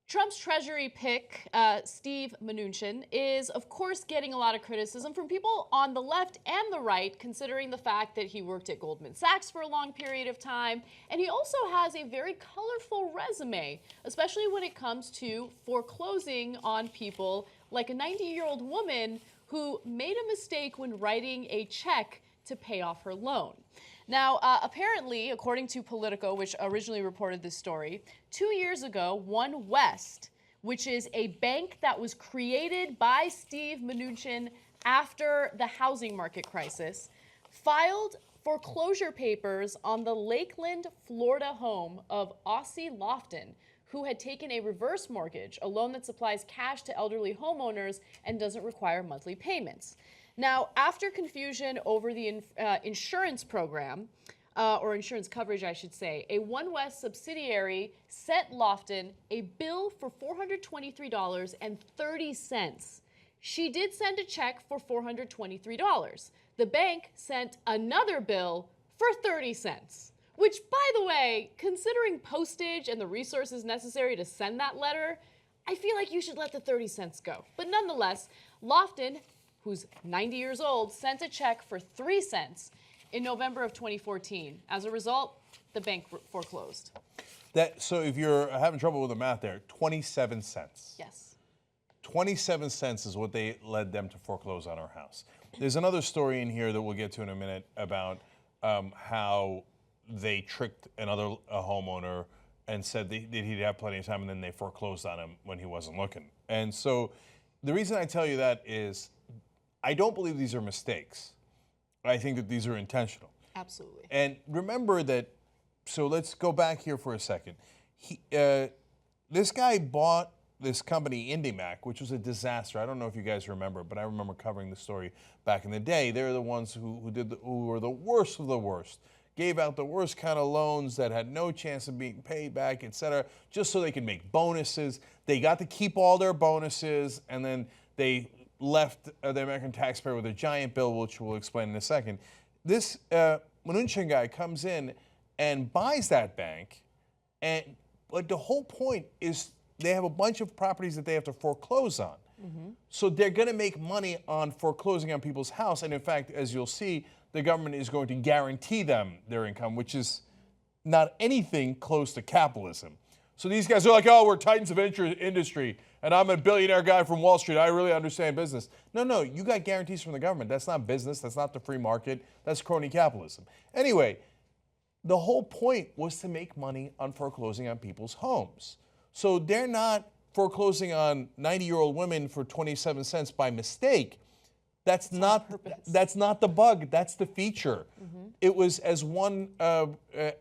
Trump's Treasury pick, Steve Mnuchin, is of course getting a lot of criticism from people on the left and the right, considering the fact that he worked at Goldman Sachs for a long period of time. And he also has a very colorful resume, especially when it comes to foreclosing on people like a 90-year-old woman who made a mistake when writing a check to pay off her loan. Now, apparently, according to Politico, which originally reported this story, 2 years ago, OneWest, which is a bank that was created by Steve Mnuchin after the housing market crisis, filed foreclosure papers on the Lakeland, Florida home of Aussie Lofton, who had taken a reverse mortgage, a loan that supplies cash to elderly homeowners and doesn't require monthly payments. Now, after confusion over the insurance program, or insurance coverage, I should say, a OneWest subsidiary sent Lofton a bill for $423.30. She did send a check for $423. The bank sent another bill for 30 cents, which, by the way, considering postage and the resources necessary to send that letter, I feel like you should let the 30 cents go. But nonetheless, Lofton, who's 90 years old, sent a check for 3 cents in November of 2014. As a result, the bank foreclosed. So if you're having trouble with the math there, 27 cents. Yes. 27 cents is what they led them to foreclose on our house. There's another story in here that we'll get to in a minute about how they tricked another homeowner and said that he'd have plenty of time, and then they foreclosed on him when he wasn't looking. And so the reason I tell you that is I don't believe these are mistakes. I think that these are intentional. Absolutely. And remember that, so let's go back here for a second. This guy bought this company, IndyMac, which was a disaster. I don't know if you guys remember, but I remember covering the story back in the day. They're the ones who were the worst of the worst. Gave out the worst kind of loans that had no chance of being paid back, et cetera, just so they could make bonuses. They got to keep all their bonuses, and then they left the American taxpayer with a giant bill, which we'll explain in a second. This Mnuchin guy comes in and buys that bank, but the whole point is they have a bunch of properties that they have to foreclose on. Mm-hmm. So they're going to make money on foreclosing on people's house, and in fact, as you'll see, the government is going to guarantee them their income, which is not anything close to capitalism. So these guys are like, oh, we're titans of industry, and I'm a billionaire guy from Wall Street. I really understand business. No, you got guarantees from the government. That's not business. That's not the free market. That's crony capitalism. Anyway, the whole point was to make money on foreclosing on people's homes. So they're not foreclosing on 90-year-old women for 27 cents by mistake. That's not the bug. That's the feature. Mm-hmm. It was, as one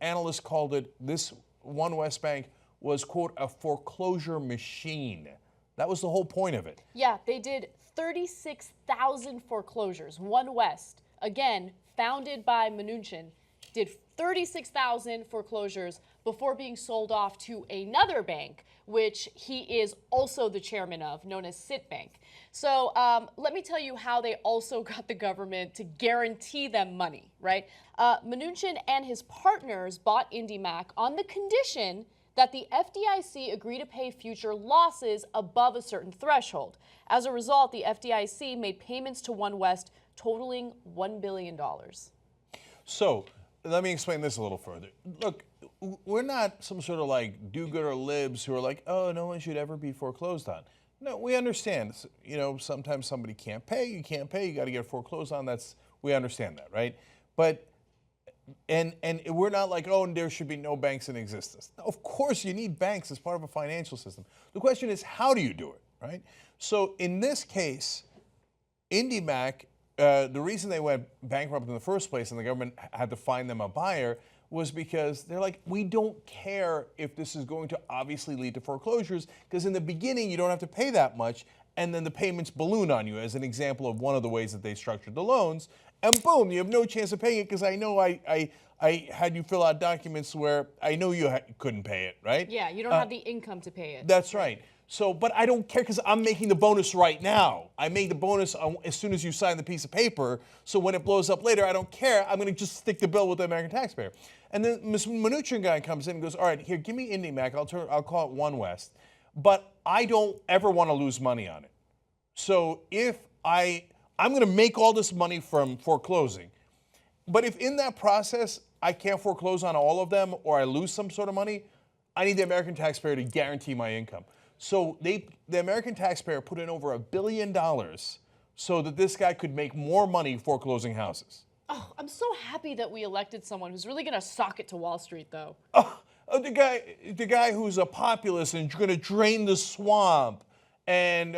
analyst called it, this OneWest Bank was, quote, a foreclosure machine. That was the whole point of it. Yeah, they did 36,000 foreclosures. OneWest, again, founded by Mnuchin, did 36,000 foreclosures before being sold off to another bank, which he is also the chairman of, known as CIT Bank. So let me tell you how they also got the government to guarantee them money, right? Mnuchin and his partners bought IndyMac on the condition that the FDIC agree to pay future losses above a certain threshold. As a result, the FDIC made payments to OneWest totaling $1 billion. So let me explain this a little further. Look, we're not some sort of like do-gooder libs who are like, oh, no one should ever be foreclosed on. No, we understand. You know, sometimes somebody can't pay, you got to get foreclosed on. We understand that, right? But and we're not like, oh, and there should be no banks in existence. Of course, you need banks as part of a financial system. The question is, how do you do it, right? So in this case, IndyMac, the reason they went bankrupt in the first place and the government had to find them a buyer was because they're like, we don't care if this is going to obviously lead to foreclosures, because in the beginning you don't have to pay that much, and then the payments balloon on you, as an example of one of the ways that they structured the loans, and boom, you have no chance of paying it because I know I had you fill out documents where I know you couldn't pay it, right? Yeah, you don't have the income to pay it. That's right. So, but I don't care because I'm making the bonus right now. I made the bonus as soon as you sign the piece of paper. So when it blows up later, I don't care. I'm going to just stick the bill with the American taxpayer. And then Ms. Mnuchin guy comes in and goes, all right, here, give me IndyMac. I'll call it OneWest. but I don't ever want to lose money on it. So if I'm going to make all this money from foreclosing, but if in that process I can't foreclose on all of them or I lose some sort of money, I need the American taxpayer to guarantee my income. So the American taxpayer put in over $1 billion so that this guy could make more money foreclosing houses. Oh, I'm so happy that we elected someone who's really going to sock it to Wall Street, though. The guy who's a populist and going to drain the swamp and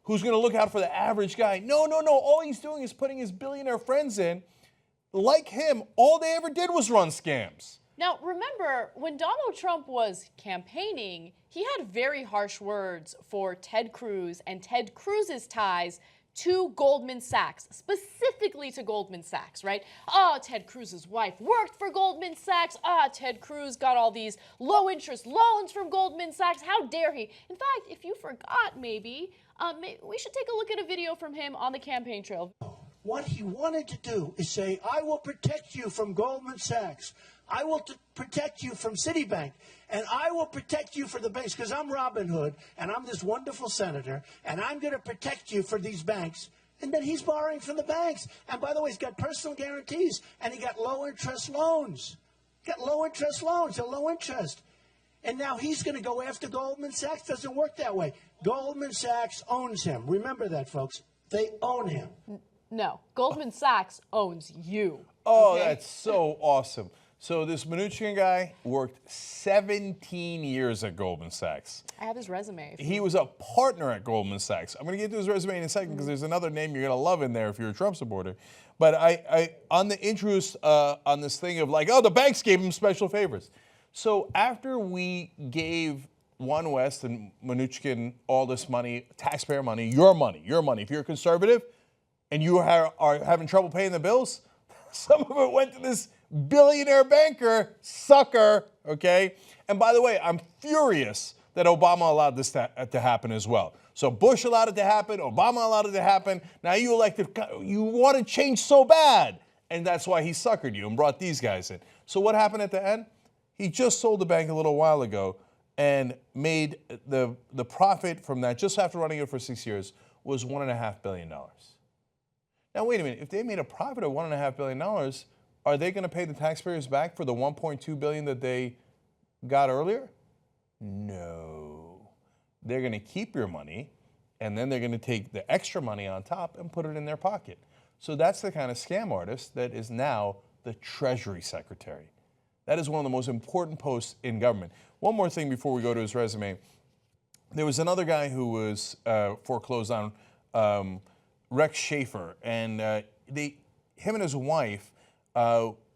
who's going to look out for the average guy. No. All he's doing is putting his billionaire friends in. Like him, all they ever did was run scams. Now, remember, when Donald Trump was campaigning, he had very harsh words for Ted Cruz and Ted Cruz's ties to Goldman Sachs, specifically to Goldman Sachs, right? Oh, Ted Cruz's wife worked for Goldman Sachs. Ted Cruz got all these low-interest loans from Goldman Sachs. How dare he? In fact, if you forgot, maybe we should take a look at a video from him on the campaign trail. What he wanted to do is say, I will protect you from Goldman Sachs. I will protect you from Citibank. And I will protect you for the banks because I'm Robin Hood and I'm this wonderful senator and I'm going to protect you for these banks. And then he's borrowing from the banks. And by the way, he's got personal guarantees and he got low interest loans. They're low interest. And now he's going to go after Goldman Sachs. Doesn't work that way. Goldman Sachs owns him. Remember that, folks. They own him. No, Goldman Sachs owns you. Oh, okay? That's so awesome. So this Mnuchin guy worked 17 years at Goldman Sachs. I have his resume. He was a partner at Goldman Sachs. I'm going to get to his resume in a second because there's another name you're going to love in there if you're a Trump supporter. But I on the interest on this thing of like, oh, the banks gave him special favors. So after we gave OneWest and Mnuchin all this money, taxpayer money, your money. If you're a conservative and you are having trouble paying the bills, some of it went to this billionaire banker, sucker, okay? And by the way, I'm furious that Obama allowed this to happen as well. So Bush allowed it to happen, Obama allowed it to happen. Now you want to change so bad. And that's why he suckered you and brought these guys in. So what happened at the end? He just sold the bank a little while ago and made the profit from that, just after running it for 6 years, was $1.5 billion. Now, wait a minute. If they made a profit of $1.5 billion, are they going to pay the taxpayers back for the $1.2 billion that they got earlier? No. They're going to keep your money, and then they're going to take the extra money on top and put it in their pocket. So that's the kind of scam artist that is now the Treasury Secretary. That is one of the most important posts in government. One more thing before we go to his resume. There was another guy who was foreclosed on, Rex Schaefer, and him and his wife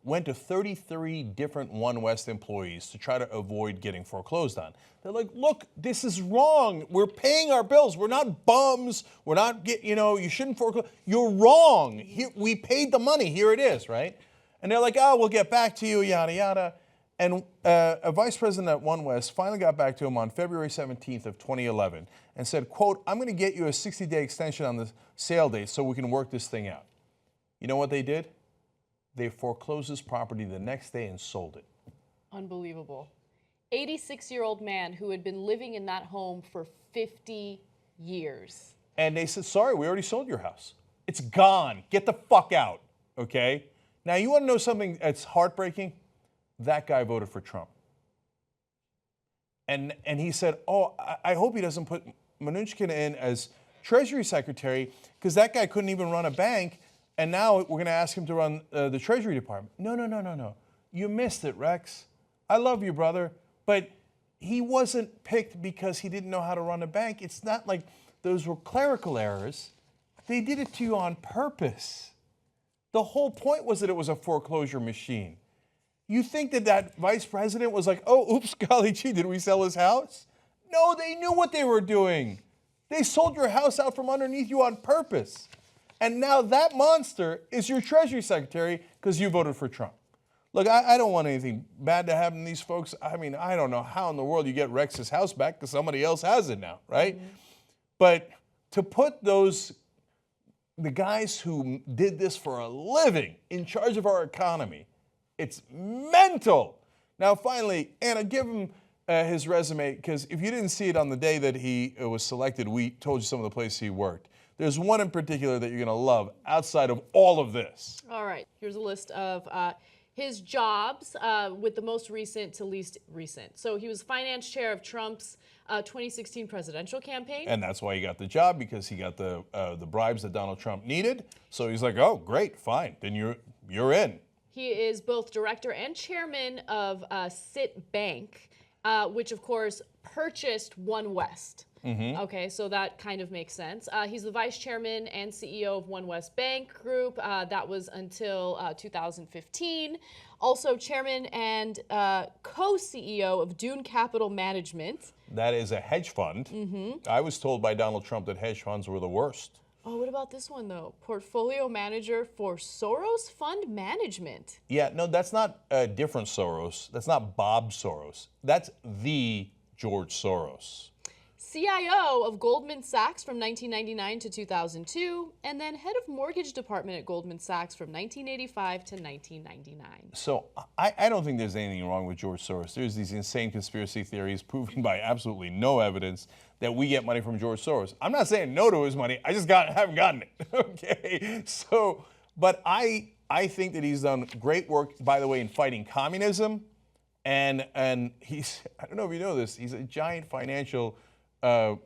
went to 33 different OneWest employees to try to avoid getting foreclosed on. They're like, look, this is wrong. We're paying our bills. We're not bums. We're not, you shouldn't foreclose. You're wrong. Here, we paid the money. Here it is, right? And they're like, oh, we'll get back to you, yada, yada. And a vice president at OneWest finally got back to him on February 17th of 2011 and said, quote, I'm going to get you a 60-day extension on the sale date so we can work this thing out. You know what they did? They foreclosed his property the next day and sold it. Unbelievable. 86-year-old man who had been living in that home for 50 years. And they said, sorry, we already sold your house. It's gone. Get the fuck out, okay? Now, you want to know something that's heartbreaking? That guy voted for Trump. And he said, oh, I hope he doesn't put Mnuchin in as Treasury Secretary because that guy couldn't even run a bank, and now we're going to ask him to run the Treasury Department. No. You missed it, Rex. I love you, brother, but he wasn't picked because he didn't know how to run a bank. It's not like those were clerical errors. They did it to you on purpose. The whole point was that it was a foreclosure machine. You think that vice president was like, oh, oops, golly gee, did we sell his house? No, they knew what they were doing. They sold your house out from underneath you on purpose. And now that monster is your Treasury Secretary because you voted for Trump. Look, I don't want anything bad to happen to these folks. I mean, I don't know how in the world you get Rex's house back because somebody else has it now, right? Mm-hmm. But to put the guys who did this for a living in charge of our economy, it's mental. Now, finally, Anna, give him his resume, because if you didn't see it on the day that he was selected, we told you some of the places he worked. There's one in particular that you're going to love outside of all of this. All right, here's a list of his jobs with the most recent to least recent. So he was finance chair of Trump's 2016 presidential campaign. And that's why he got the job, because he got the bribes that Donald Trump needed. So he's like, oh, great, fine, then you're in. He is both director and chairman of CIT Bank, which of course purchased OneWest. Okay, so that kind of makes sense. He's the vice chairman and CEO of OneWest Bank Group. That was until 2015. Also chairman and co-CEO of Dune Capital Management. That is a hedge fund. I was told by Donald Trump that hedge funds were the worst. Oh, what about this one, though? Portfolio manager for Soros Fund Management. Yeah, no, that's not a different Soros. That's not Bob Soros. That's the George Soros. CIO of Goldman Sachs from 1999 to 2002, and then head of mortgage department at Goldman Sachs from 1985 to 1999. So I don't think there's anything wrong with George Soros. There's these insane conspiracy theories proven by absolutely no evidence that we get money from George Soros. I'm not saying no to his money. I just haven't gotten it. Okay. So, but I think that he's done great work, by the way, in fighting communism, and he's, I don't know if you know this, he's a giant financial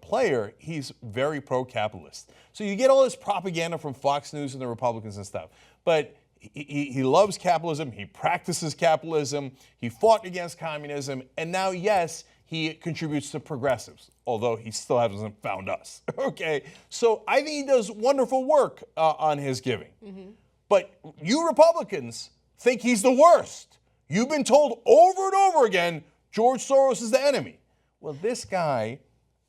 player. He's very pro-capitalist. So you get all this propaganda from Fox News and the Republicans and stuff, but he loves capitalism, he practices capitalism, he fought against communism, and now, yes, he contributes to progressives, although he still hasn't found us. Okay, so I think he does wonderful work on his giving. But you Republicans think he's the worst. You've been told over and over again, George Soros is the enemy. Well, this guy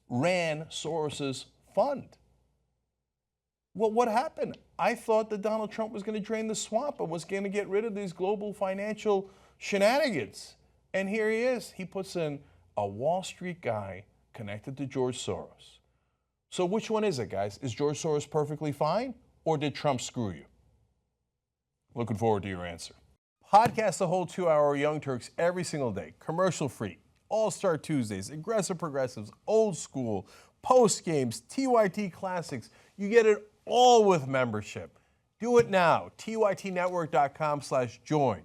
ran Soros's fund. Well, what happened? I thought that Donald Trump was going to drain the swamp and was going to get rid of these global financial shenanigans. And here he is. He puts in a Wall Street guy connected to George Soros. So which one is it, guys? Is George Soros perfectly fine, or did Trump screw you? Looking forward to your answer. Podcast the whole 2-hour Young Turks every single day, commercial-free. All-Star Tuesdays, Aggressive Progressives, Old School, Post Games, TYT Classics. You get it all with membership. Do it now. TYTnetwork.com/join.